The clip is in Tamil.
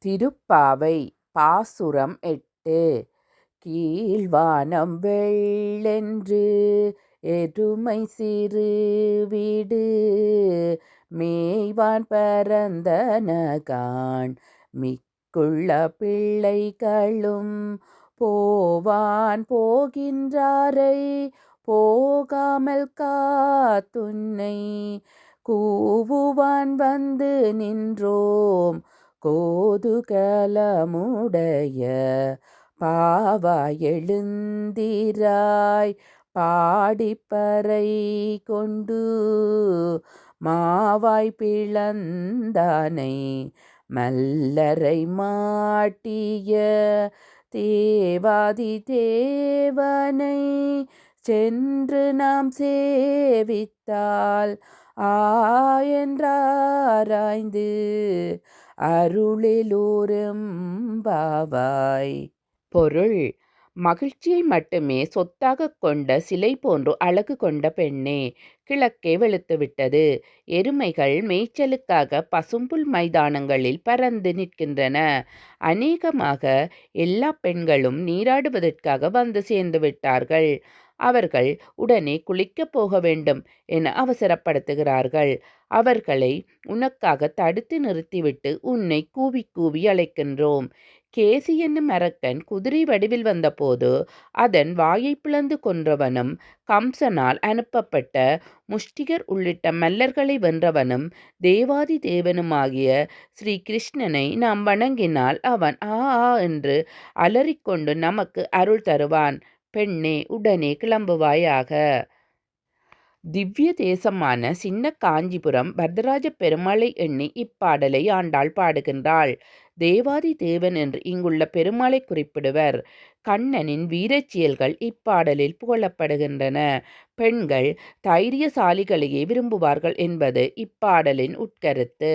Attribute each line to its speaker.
Speaker 1: திருப்பாவை பாசுரம் 8. கீழ்வானம் வெள்ளென்று எருமை சிறு வீடு மேய்வான் பரந்தனகான் மிக்குள்ள பிள்ளைகளும் போவான் போகின்றாரை போகாமல் காத்துன்னை கூவுவான் வந்து நின்றோம் கோதுகலமுடைய பாவாய் எழுந்திராய் பாடிப்பறை கொண்டு மாவாய் பிளந்தானை மல்லரை மாட்டிய தேவாதி தேவனை சென்று நாம் சேவித்தால் என்றாராய்ந்து அருளிலூரெம்பாவாய். பொருள்: மகிழ்ச்சியை மட்டுமே சொத்தாக கொண்ட சிலை போன்று அழகு கொண்ட பெண்ணே, கிழக்கே வெளுத்துவிட்டது. எருமைகள் மேய்ச்சலுக்காக பசும்புல் மைதானங்களில் பறந்து நிற்கின்றன. அநேகமாக எல்லா பெண்களும் நீராடுவதற்காக வந்து சேர்ந்து விட்டார்கள். அவர்கள் உடனே குளிக்கப் போக வேண்டும் என அவசரப்படுத்துகிறார்கள். அவர்களை உனக்காக தடுத்து நிறுத்திவிட்டு உன்னை கூவி கூவி அழைக்கின்றோம். கேசி என்னும் அரக்கன் குதிரை வடிவில் வந்தபோது அதன் வாயை பிளந்து கொன்றவனும், கம்சனால் அனுப்பப்பட்ட முஷ்டிகர் உள்ளிட்ட மல்லர்களை வென்றவனும், தேவாதி தேவனுமாகிய ஸ்ரீ கிருஷ்ணனை நாம் வணங்கினால் அவன் ஆ என்று அலறிக்கொண்டு நமக்கு அருள் தருவான். பெண்ணே, உடனே கிளம்புவாயாக. திவ்ய தேசமான சின்ன காஞ்சிபுரம் வரதராஜ பெருமாளை எண்ணி இப்பாடலை ஆண்டாள் பாடுகின்றாள். தேவாதி தேவன் என்று இங்குள்ள பெருமாளை குறிப்பிடுவர். கண்ணனின் வீரச்செயல்கள் இப்பாடலில் புகழப்படுகின்றன. பெண்கள் தைரியசாலிகளையே விரும்புவார்கள் என்பது இப்பாடலின் உட்கருத்து.